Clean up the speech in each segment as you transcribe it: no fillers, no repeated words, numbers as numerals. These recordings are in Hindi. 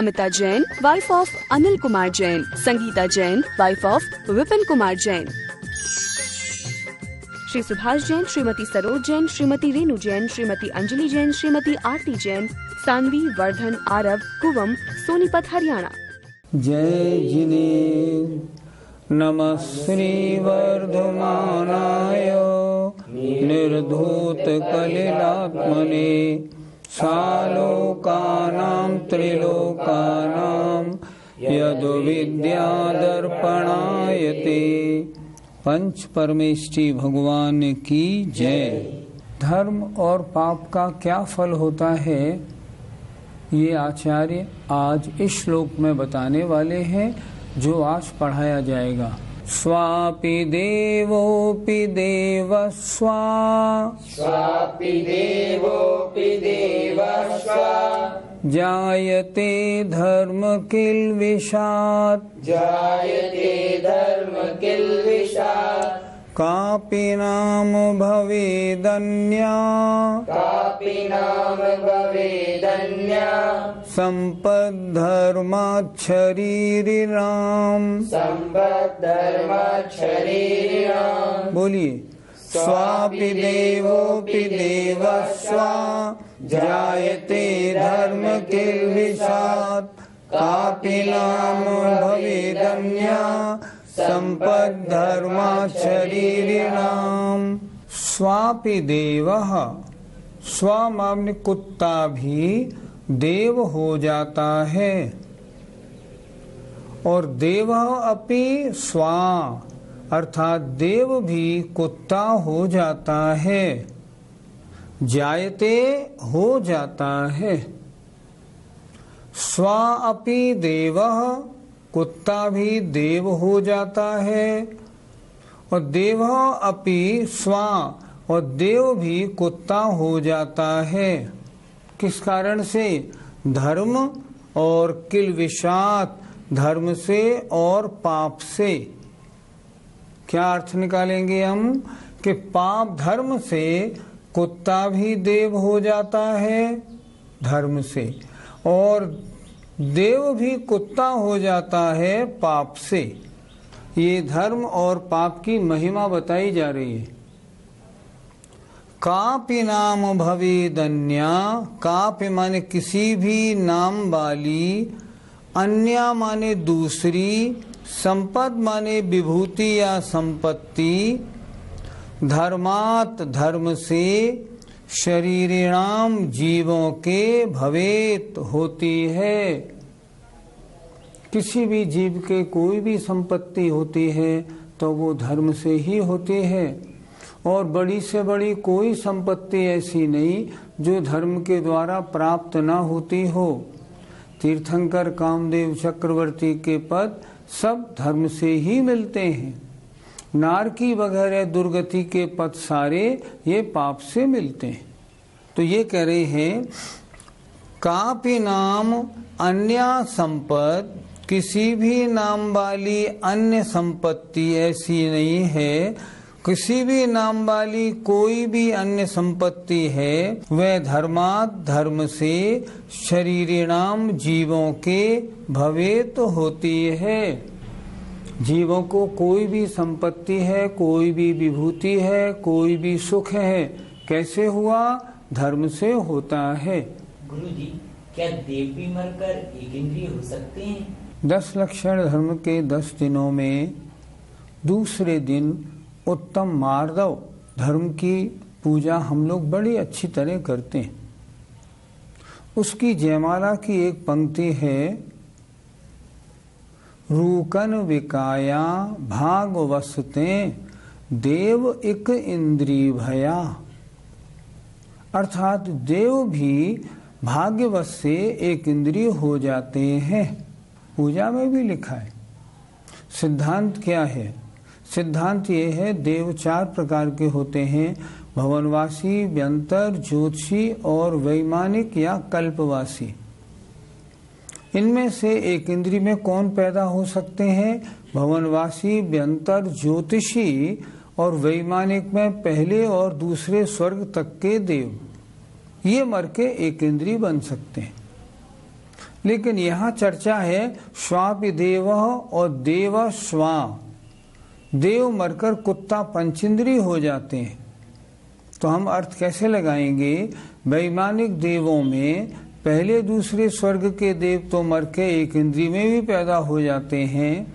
Amita Jain, wife of Anil Kumar Jain, Sangita Jain, wife of Vipin Kumar Jain, Shri Subhash Jain, Shrimati Saroj Jain, Shrimati Renu Jain, Shrimati Anjali Jain, Shrimati Aarti Jain, Sanvi, Vardhan, Aarav, Kuvam, Sonipat, Haryana. जय जिनेन्द्र नमः श्री वर्धमानाय निर्धूत कलिलात्मने सालोकानां त्रिलोकानां यद्विद्या दर्पणायते। पंच परमेष्टि भगवान की जय। धर्म और पाप का क्या फल होता है, ये आचार्य आज इस श्लोक में बताने वाले हैं, जो आज पढ़ाया जाएगा। स्वापि देवोऽपि देवस्वा, स्वापि देवोऽपि देवस्वा, जायते धर्म किल्बिषात्, जायते धर्म किल्बिषात्, कापि नाम भवेदन्या, कापि नाम भवेदन्या, सम्पद्धर्मात् शरीरिणाम्, सम्पद्धर्मात् शरीरिणाम्। बोलिए। स्वापि देवोऽपि देवस्वा, जायते धर्म किल्बिषात्, कापि नाम भवेदन्या, सम्पद्धर्मात् शरीरिणाम्। स्वापि देवः, स्व माने कुत्ता भी देव हो जाता है, और देवः अपि स्वा अर्थात देव भी कुत्ता हो जाता है। जायते हो जाता है। स्वा अपि देवः, कुत्ता भी देव हो जाता है, और देवः अपि स्वा, और देव भी कुत्ता हो जाता है। किस कारण से? धर्म और किल्बिषात्, धर्म से और पाप से। क्या अर्थ निकालेंगे हम कि पाप धर्म से कुत्ता भी देव हो जाता है धर्म से, और देव भी कुत्ता हो जाता है पाप से। ये धर्म और पाप की महिमा बताई जा रही है। कापि नाम भवेदन्या, कापि माने किसी भी नाम वाली, अन्या माने दूसरी, संपद माने विभूति या संपत्ति, धर्मात धर्म से, शरीरिणाम जीवों के भवेत होती है। किसी भी जीव के कोई भी संपत्ति होती है तो वो धर्म से ही होती है, और बड़ी से बड़ी कोई संपत्ति ऐसी नहीं जो धर्म के द्वारा प्राप्त न होती हो। तीर्थंकर कामदेव चक्रवर्ती के पद सब धर्म से ही मिलते हैं। नारकी वगैरह दुर्गति के पद सारे ये पाप से मिलते हैं। तो ये कह रहे हैं कापि नाम अन्या संपद, किसी भी नाम वाली अन्य संपत्ति ऐसी नहीं है, किसी भी नाम वाली कोई भी अन्य संपत्ति है, वह धर्मात् धर्म से, शरीरिणाम जीवों के भवेत होती है। जीवों को कोई भी संपत्ति है, कोई भी विभूति है, कोई भी सुख है, कैसे हुआ? धर्म से होता है। गुरुजी, क्या देव भी मरकर एक इंद्रिय हो सकते हैं? 10 लक्षण धर्म के 10 दिनों में दूसरे दिन उत्तम मार्दव धर्म की पूजा हम लोग बड़ी अच्छी तरह करते हैं। उसकी जयमाला की एक पंक्ति है, रूकन विकाया भाग वसते देव इक इंद्री भया, अर्थात देव भी भाग्यवश से एक इंद्रिय हो जाते हैं। पूजा में भी लिखा है। सिद्धांत क्या है? सिद्धांत ये है, देव 4 प्रकार के होते हैं, भवनवासी, व्यंतर, ज्योतिषी और वैमानिक या कल्पवासी। इनमें से एक इंद्रिय में कौन पैदा हो सकते हैं? भवनवासी, व्यंतर, ज्योतिषी और वैमानिक में पहले और दूसरे स्वर्ग तक के देव, ये मर के एक इंद्रिय बन सकते हैं। लेकिन यहाँ चर्चा है श्वापि देव और देव श्वा। देव मरकर कुत्ता पंचेंद्रिय हो जाते हैं। तो हम अर्थ कैसे लगाएंगे? वैमानिक देवों में पहले दूसरे स्वर्ग के देव तो मर के एक इंद्रिय में भी पैदा हो जाते हैं,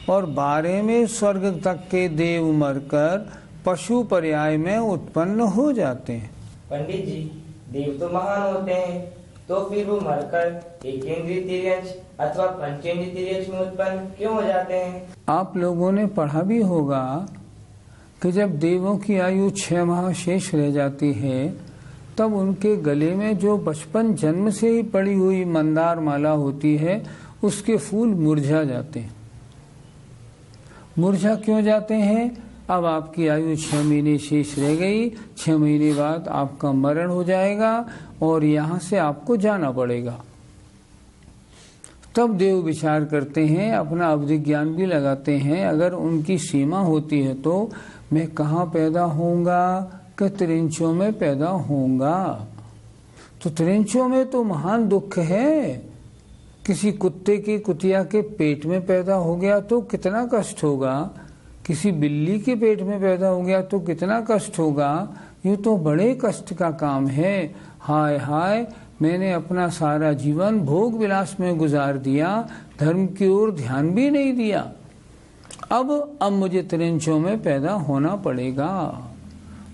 और 12वें स्वर्ग तक के देव मरकर पशु पर्याय में उत्पन्न हो जाते हैं। पंडित जी, देव तो महान होते हैं, तो फिर वो मरकर एकेंद्रीय तिर्यंश अथवा पंचेंद्रीय तिर्यंश में उत्पन्न क्यों हो जाते हैं? आप लोगों ने पढ़ा भी होगा कि जब देवों की आयु 6 माह शेष रह जाती है, तब उनके गले में जो बचपन जन्म से ही पड़ी हुई मंदार माला होती है, उसके फूल मुरझा जाते हैं। मुरझा क्यों जाते हैं? अब आपकी आयु 6 महीने शेष रह गई, 6 महीने बाद आपका मरण हो जाएगा और यहाँ से आपको जाना पड़ेगा। तब देव विचार करते हैं, अपना अवधि ज्ञान भी लगाते हैं। अगर उनकी सीमा होती है तो मैं कहाँ पैदा होऊंगा? कि त्रिंचों में पैदा होऊंगा। तो त्रिंचों में तो महान दुख है। किसी कुत्ते की कुतिया के पेट में पैदा हो गया तो कितना कष्ट होगा, किसी बिल्ली के पेट में पैदा हो गया तो कितना कष्ट होगा। ये तो बड़े कष्ट का काम है। हाय हाय, मैंने अपना सारा जीवन भोग विलास में गुजार दिया, धर्म की ओर ध्यान भी नहीं दिया। अब मुझे त्रिंचों में पैदा होना पड़ेगा।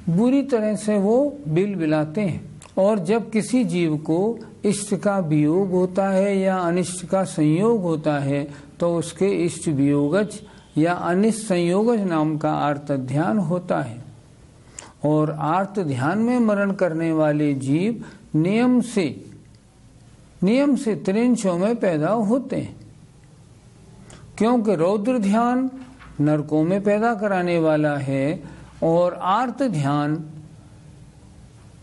बुरी तरह से वो बिल बिलाते हैं। और जब किसी जीव को इष्ट का वियोग होता है या अनिष्ट का संयोग होता है, तो उसके इष्ट वियोगज या अनिष्ट संयोगज नाम का आर्त ध्यान होता है। और आर्त ध्यान में मरण करने वाले जीव नियम से त्रिंचों में पैदा होते हैं, क्योंकि रौद्र ध्यान नरकों में पैदा कराने वाला है और आर्त ध्यान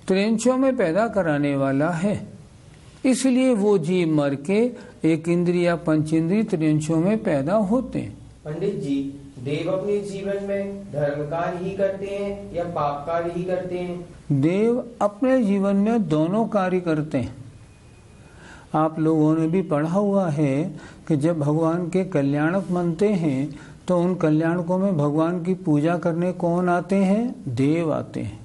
त्रिंचों में पैदा कराने वाला है। इसलिए वो जीव मर के एक इंद्रिय या पंचेंद्रिय त्रिंचों में पैदा होते हैं। पंडित जी, देव अपने जीवन में धर्म कार्य ही करते हैं या पाप कार्य ही करते हैं? देव अपने जीवन में दोनों कार्य करते हैं। आप लोगों ने भी पढ़ा हुआ है कि जब भगवान के कल्याणक बनते हैं तो उन कल्याणकों में भगवान की पूजा करने कौन आते हैं? देव आते हैं।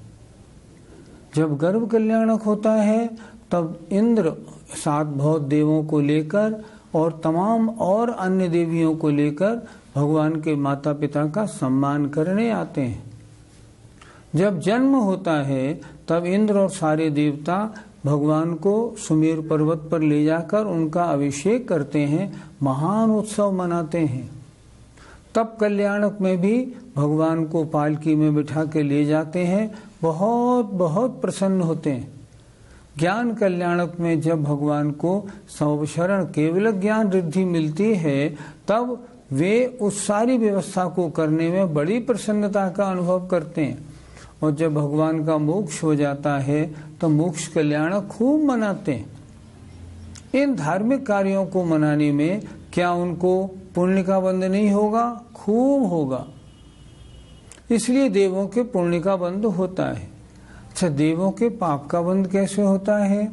जब गर्भ कल्याणक होता है तब इंद्र 7 बहुत देवों को लेकर और तमाम और अन्य देवियों को लेकर भगवान के माता पिता का सम्मान करने आते हैं। जब जन्म होता है तब इंद्र और सारे देवता भगवान को सुमेर पर्वत पर ले जाकर उनका अभिषेक करते हैं, महान उत्सव मनाते हैं। तब कल्याणक में भी भगवान को पालकी में बिठा के ले जाते हैं, बहुत बहुत प्रसन्न होते हैं। ज्ञान कल्याणक में जब भगवान को संवशरण केवल ज्ञान रिद्धि मिलती है, तब वे उस सारी व्यवस्था को करने में बड़ी प्रसन्नता का अनुभव करते हैं। और जब भगवान का मोक्ष हो जाता है तो मोक्ष कल्याणक खूब मनाते हैं। इन धार्मिक कार्यों को मनाने में क्या उनको पुण्य का बंध नहीं होगा? खूब होगा। इसलिए देवों के पुण्य का बंध होता है। अच्छा, देवों के पाप का बंध कैसे होता है?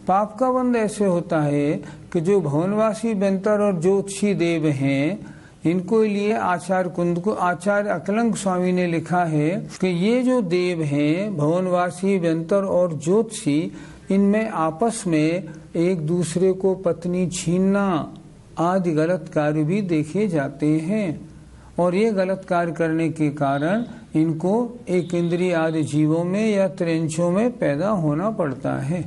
पाप का बंध ऐसे होता है कि जो भवनवासी बेंतर और ज्योतिषी देव हैं, इनको लिए आचार्य कुंद को आचार्य अकलंक स्वामी ने लिखा है कि ये जो देव हैं, भवनवासी बेंतर और ज्योतिषी, इनमें आपस में एक दूसरे को पत्नी छीनना आदि गलत कार्य भी देखे जाते हैं। और ये गलत कार्य करने के कारण इनको एक इंद्रिय आदि जीवों में या त्रिंचों में पैदा होना पड़ता है।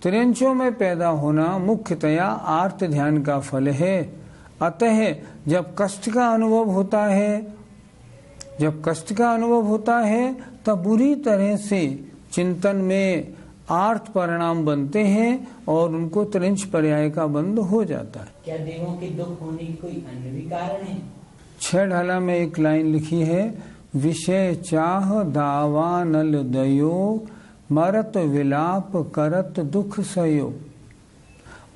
त्रिंचों में पैदा होना मुख्यतया आर्त ध्यान का फल है। अतः जब कष्ट का अनुभव होता है तब बुरी तरह से चिंतन में आर्त परिणाम बनते हैं और उनको त्रिंच पर्याय का बंध हो जाता है। क्या देवों के दुख होने की कोई अन्य भी कारण है? 6 ढाला में एक लाइन लिखी है, विषय चाह दावा नल दयो, मरत विलाप करत दुख सयो।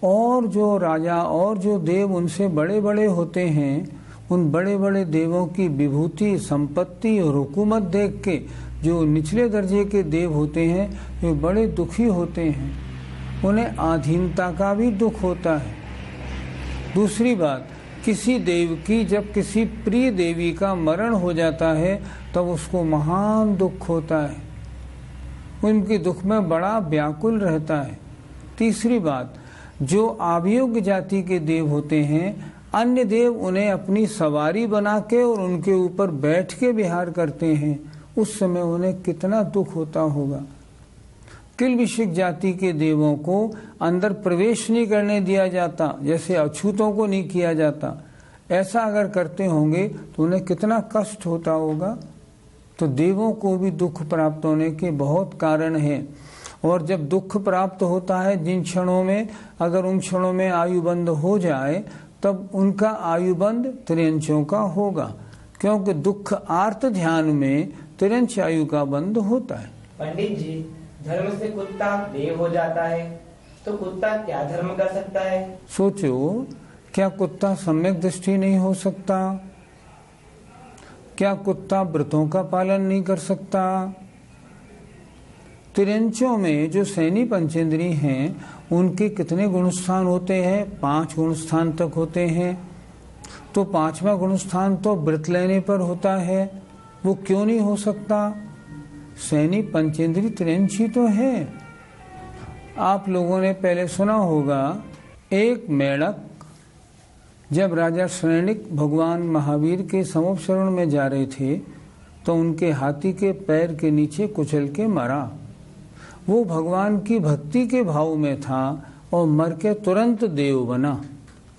और जो राजा और जो देव उनसे बड़े बड़े होते हैं, उन बड़े बड़े देवों की विभूति, संपत्ति और हुकूमत देख के जो निचले दर्जे के देव होते हैं वे बड़े दुखी होते हैं उन्हें आधीनता का भी दुख होता है। दूसरी बात, किसी देव की जब किसी प्रिय देवी का मरण हो जाता है तब उसको महान दुख होता है, उनके दुख में बड़ा व्याकुल रहता है। तीसरी बात, जो अभियोग्य जाति के देव होते हैं, अन्य देव उन्हें अपनी सवारी बना के और उनके ऊपर बैठ के विहार करते हैं, उस समय उन्हें कितना दुख होता होगा। किल्बिषिक जाति के देवों को अंदर प्रवेश नहीं करने दिया जाता, जैसे अछूतों को नहीं किया जाता। ऐसा अगर करते होंगे तो उन्हें कितना कष्ट होता होगा। तो देवों को भी दुख प्राप्त होने के बहुत कारण हैं। और जब दुख प्राप्त होता है जिन क्षणों में, अगर उन क्षणों में आयुबंध हो जाए तब उनका आयुबंध तिर्यंचों का होगा, क्योंकि दुख आर्त ध्यान में तिर्यंच आयु का बंध होता है। पंडित जी, धर्म से कुत्ता देव हो जाता है तो कुत्ता क्या धर्म कर सकता है? सोचो, क्या कुत्ता सम्यक दृष्टि नहीं हो सकता? क्या कुत्ता व्रतों का पालन नहीं कर सकता? तिर्यंचों में जो सैनी पंचेंद्री हैं उनके कितने गुणस्थान होते हैं? 5 गुणस्थान तक होते हैं। तो 5वां गुणस्थान तो व्रत लेने पर होता है, वो क्यों नहीं हो सकता? सैनी पंचेंद्री तिर्यंची तो है। आप लोगों ने पहले सुना होगा, एक मेढक जब राजा श्रेणिक भगवान महावीर के समुपशरण में जा रहे थे तो उनके हाथी के पैर के नीचे कुचल के मरा। वो भगवान की भक्ति के भाव में था और मर के तुरंत देव बना।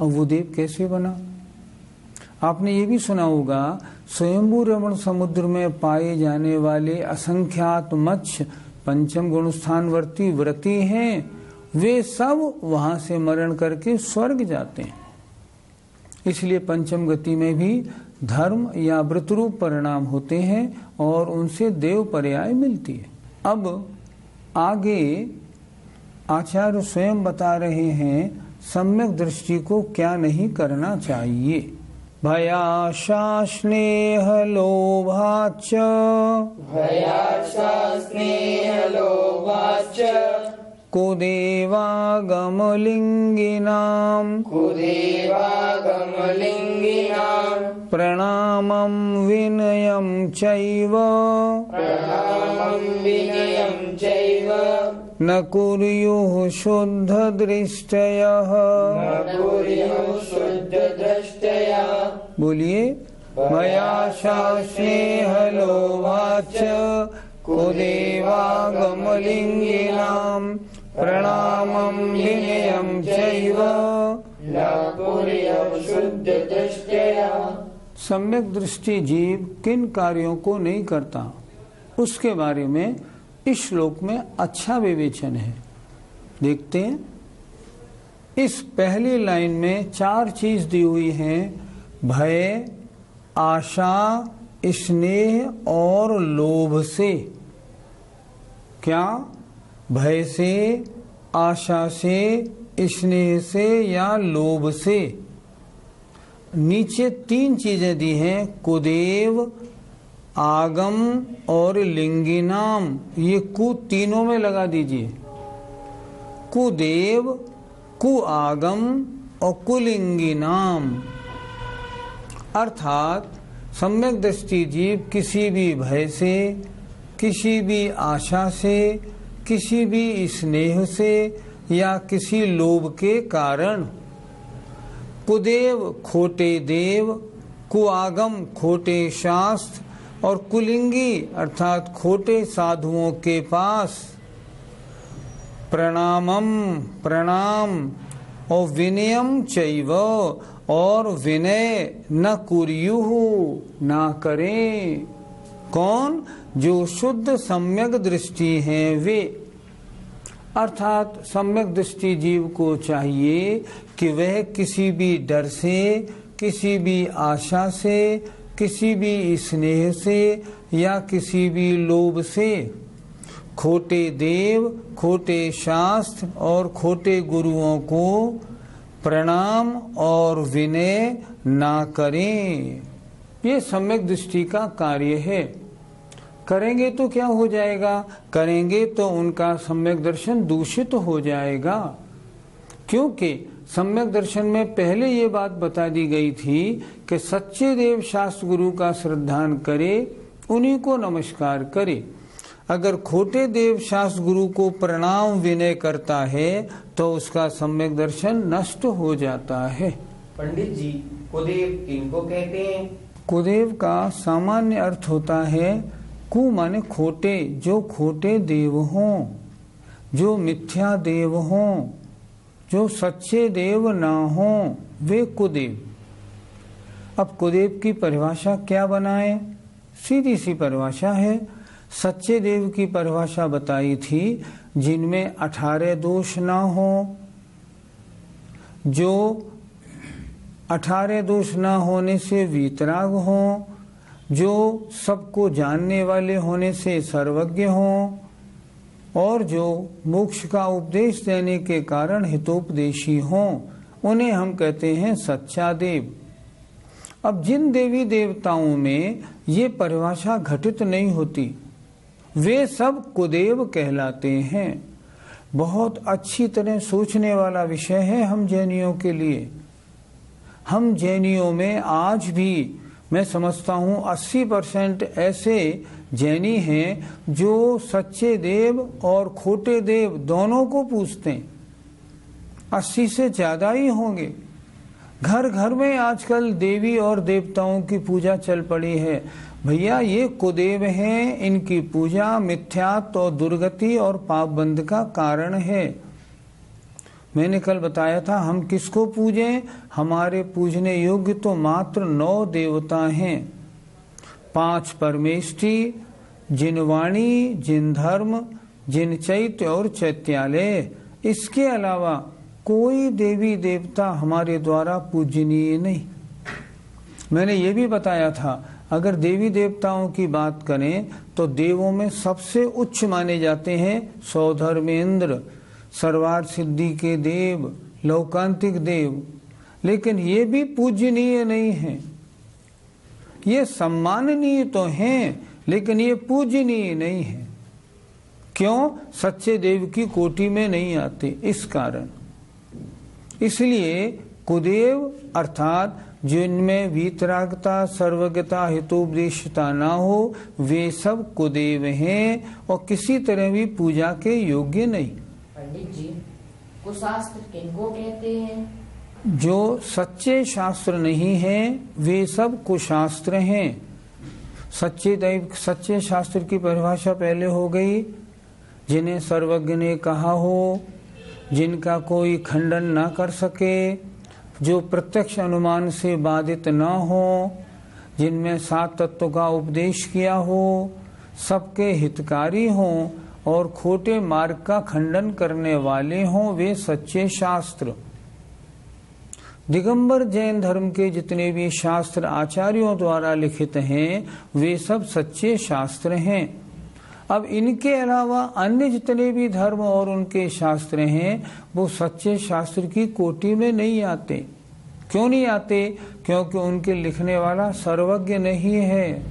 अब वो देव कैसे बना? आपने ये भी सुना होगा, स्वयंभू रमण समुद्र में पाए जाने वाले असंख्यात मत्स्य 5म गुणस्थानवर्ती व्रती हैं, वे सब वहां से मरण करके स्वर्ग जाते हैं। इसलिए 5म गति में भी धर्म या व्रत रूप परिणाम होते हैं और उनसे देव पर्याय मिलती है। अब आगे आचार्य स्वयं बता रहे हैं सम्यक दृष्टि को क्या नहीं करना चाहिए। भयाशा स्नेह लोभाच कुदेवागमलिंगिनां प्रणामं विनयं चैव न कुर्युः शुद्धदृष्टयः। बोलिए, भयाशा स्नेह लोभाच कुदेवागमलिंगिनां प्रणामं विनयं चैव न कुर्युः शुद्धदृष्टयः। सम्यक दृष्टि जीव किन कार्यों को नहीं करता, उसके बारे में इस श्लोक में अच्छा विवेचन है। देखते हैं, इस पहली लाइन में 4 चीज दी हुई हैं, भय, आशा, स्नेह और लोभ से। क्या? भय से, आशा से, स्नेह से या लोभ से। नीचे 3 चीजें दी हैं, कुदेव, आगम और लिंगिनाम। ये कु तीनों में लगा दीजिए, कुदेव, कुआगम और कुलिंगिनाम। अर्थात सम्यक दृष्टि जीव किसी भी भय से, किसी भी आशा से, किसी भी स्नेह से या किसी लोभ के कारण, कुदेव खोटे देव, कुआगम खोटे शास्त्र और कुलिंगी अर्थात खोटे साधुओं के पास प्रणामम प्रणाम और विनयम चैव और विनय न कुर्युः ना करें। कौन? जो शुद्ध सम्यक दृष्टि हैं वे। अर्थात सम्यक दृष्टि जीव को चाहिए कि वह किसी भी डर से, किसी भी आशा से, किसी भी स्नेह से या किसी भी लोभ से खोटे देव, खोटे शास्त्र और खोटे गुरुओं को प्रणाम और विनय ना करें। ये सम्यक दृष्टि का कार्य है। करेंगे तो क्या हो जाएगा? करेंगे तो उनका सम्यक दर्शन दूषित हो जाएगा, क्योंकि सम्यक दर्शन में पहले ये बात बता दी गई थी कि सच्चे देव शास्त्र गुरु का श्रद्धान करे, उन्हीं को नमस्कार करे। अगर खोटे देव शास्त्र गुरु को प्रणाम विनय करता है तो उसका सम्यक दर्शन नष्ट हो जाता है। पंडित जी, कुदेव किनको कहते हैं? कुदेव का सामान्य अर्थ होता है, कु माने खोटे, जो खोटे देव हों, जो मिथ्या देव हों, जो सच्चे देव ना हों, वे कुदेव। अब कुदेव की परिभाषा क्या बनाए? सीधी सी परिभाषा है। सच्चे देव की परिभाषा बताई थी, जिनमें 18 दोष ना हो, जो 18 दोष ना होने से वीतराग हो, जो सबको जानने वाले होने से सर्वज्ञ हो, और जो मोक्ष का उपदेश देने के कारण हितोपदेशी हों, उन्हें हम कहते हैं सच्चा देव। अब जिन देवी देवताओं में ये परिभाषा घटित नहीं होती, वे सब कुदेव कहलाते हैं। बहुत अच्छी तरह सोचने वाला विषय है हम जैनियों के लिए। हम जैनियों में आज भी मैं समझता हूँ 80% ऐसे जैनी हैं जो सच्चे देव और खोटे देव दोनों को पूजते हैं। 80 से ज्यादा ही होंगे। घर घर में आजकल देवी और देवताओं की पूजा चल पड़ी है। भैया ये कुदेव हैं, इनकी पूजा मिथ्यात्व और दुर्गति और पाप बंध का कारण है। मैंने कल बताया था हम किसको पूजें? हमारे पूजने योग्य तो मात्र 9 देवता हैं। 5 परमेष्टि, जिन वाणी, जिन धर्म, जिन चैत्य और चैत्यालय। इसके अलावा कोई देवी देवता हमारे द्वारा पूजनीय नहीं। मैंने ये भी बताया था, अगर देवी देवताओं की बात करें तो देवों में सबसे उच्च माने जाते हैं सौधर्मेंद्र, सर्वार्थ सिद्धि के देव, लौकांतिक देव। लेकिन ये भी पूजनीय नहीं है। ये सम्माननीय तो हैं, लेकिन ये पूजनीय नहीं है। क्यों? सच्चे देव की कोटि में नहीं आते, इस कारण। इसलिए कुदेव अर्थात जिनमें वीतरागता, सर्वज्ञता, हितोपदेशता ना हो, वे सब कुदेव हैं और किसी तरह भी पूजा के योग्य नहीं। पंडित जी, कुशास्त्र किनको कहते हैं? जो सच्चे शास्त्र नहीं हैं, वे सब कुशास्त्र हैं। सच्चे शास्त्र की परिभाषा पहले हो गई, जिन्हें सर्वज्ञ ने कहा हो, जिनका कोई खंडन ना कर सके, जो प्रत्यक्ष अनुमान से बाधित न हो, जिनमें 7 तत्वों का उपदेश किया हो, सबके हितकारी हों और खोटे मार्ग का खंडन करने वाले हों, वे सच्चे शास्त्र। दिगंबर जैन धर्म के जितने भी शास्त्र आचार्यों द्वारा लिखित हैं, वे सब सच्चे शास्त्र हैं। अब इनके अलावा अन्य जितने भी धर्म और उनके शास्त्र हैं, वो सच्चे शास्त्र की कोटि में नहीं आते। क्यों नहीं आते? क्योंकि उनके लिखने वाला सर्वज्ञ नहीं है।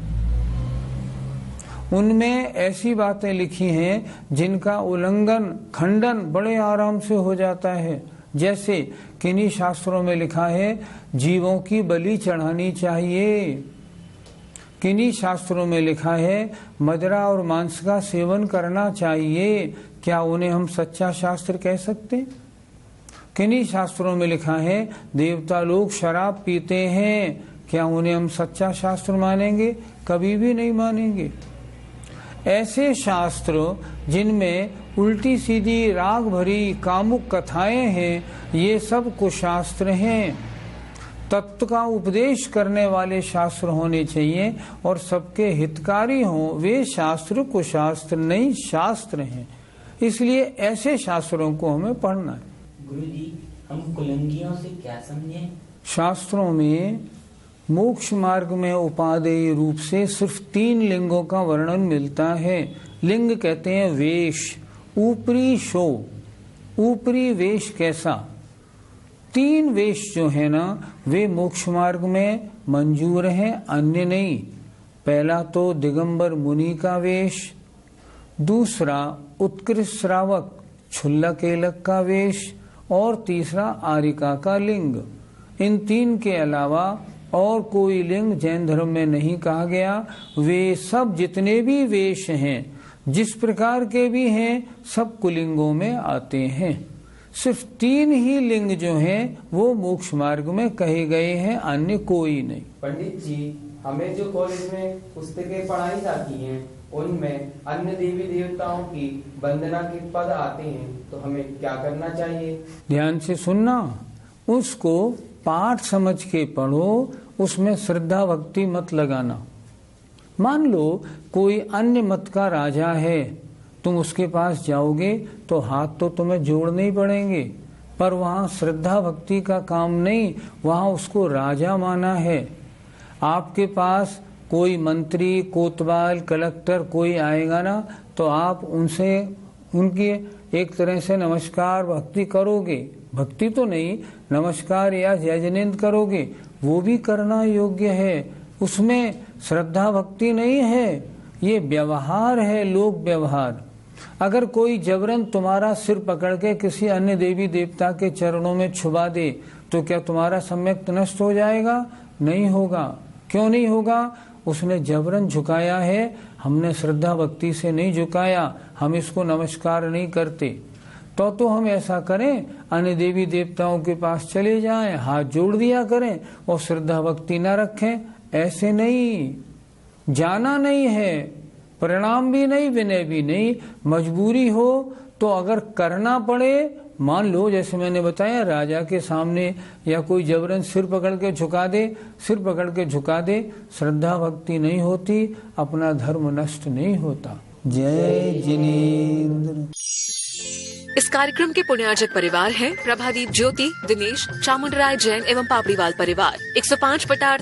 उनमें ऐसी बातें लिखी हैं जिनका उल्लंघन, खंडन बड़े आराम से हो जाता है। जैसे किन्हीं शास्त्रों में लिखा है जीवों की बलि चढ़ानी चाहिए। किन्हीं शास्त्रों में लिखा है मदिरा और मांस का सेवन करना चाहिए। क्या उन्हें हम सच्चा शास्त्र कह सकते? किन्हीं शास्त्रों में लिखा है देवता लोग शराब पीते हैं। क्या उन्हें हम सच्चा शास्त्र मानेंगे? कभी भी नहीं मानेंगे। ऐसे शास्त्र जिनमें उल्टी सीधी राग भरी कामुक कथाएं हैं, ये सब कुशास्त्र हैं। तत्व का उपदेश करने वाले शास्त्र होने चाहिए और सबके हितकारी हों, वे शास्त्र कुशास्त्र नहीं, शास्त्र हैं। इसलिए ऐसे शास्त्रों को हमें पढ़ना है। गुरुजी, हम कुलंगियों से क्या समझें? शास्त्रों में मोक्ष मार्ग में उपादेय रूप से सिर्फ 3 लिंगों का वर्णन मिलता है। लिंग कहते हैं वेश, ऊपरी शो, ऊपरी वेश कैसा। 3 वेश जो है ना, वे मोक्ष मार्ग में मंजूर हैं, अन्य नहीं। पहला तो दिगंबर मुनि का वेश, दूसरा उत्कृष्ट श्रावक क्षुल्लक एलक का वेश और तीसरा आरिका का लिंग। इन तीन के अलावा और कोई लिंग जैन धर्म में नहीं कहा गया। वे सब जितने भी वेश हैं, जिस प्रकार के भी हैं, सब कुलिंगों में आते हैं। सिर्फ 3 ही लिंग जो हैं वो मोक्ष मार्ग में कहे गए हैं, अन्य कोई नहीं। पंडित जी, हमें जो कॉलेज में पुस्तकें पढ़ाई जाती हैं उनमें अन्य देवी देवताओं की वंदना के पद आते हैं, तो हमें क्या करना चाहिए? ध्यान से सुनना, उसको पाठ समझ के पढ़ो, उसमें श्रद्धा भक्ति मत लगाना। मान लो कोई अन्य मत का राजा है, तुम उसके पास जाओगे तो हाथ तो तुम्हें जोड़ने ही पड़ेंगे, पर वहाँ श्रद्धा भक्ति का काम नहीं, वहाँ उसको राजा माना है। आपके पास कोई मंत्री, कोतवाल, कलेक्टर कोई आएगा ना, तो आप उनसे उनकी एक तरह से नमस्कार भक्ति करोगे, भक्ति तो नहीं, नमस्कार या जय जयंत करोगे, वो भी करना योग्य है। उसमें श्रद्धा भक्ति नहीं है, ये व्यवहार है, लोक व्यवहार। अगर कोई जबरन तुम्हारा सिर पकड़ के किसी अन्य देवी देवता के चरणों में छुपा दे, तो क्या तुम्हारा सम्यक नष्ट हो जाएगा? नहीं होगा। क्यों नहीं होगा? उसने जबरन झुकाया है, हमने श्रद्धा भक्ति से नहीं झुकाया, हम इसको नमस्कार नहीं करते। तो हम ऐसा करें, अन्य देवी देवताओं के पास चले जाएं, हाथ जोड़ दिया करें और श्रद्धा भक्ति न रखें। ऐसे नहीं, जाना नहीं है, परिणाम भी नहीं, विनय भी नहीं। मजबूरी हो तो अगर करना पड़े, मान लो जैसे मैंने बताया, राजा के सामने या कोई जबरन सिर पकड़ के झुका दे, सिर पकड़ के झुका दे, श्रद्धा भक्ति नहीं होती, अपना धर्म नष्ट नहीं होता। जय जिनेंद्र। इस कार्यक्रम के पुण्यार्जक परिवार हैं प्रभादीप ज्योति, दिनेश, चामुंडराय जैन एवं पापड़ीवाल परिवार, 105 पटार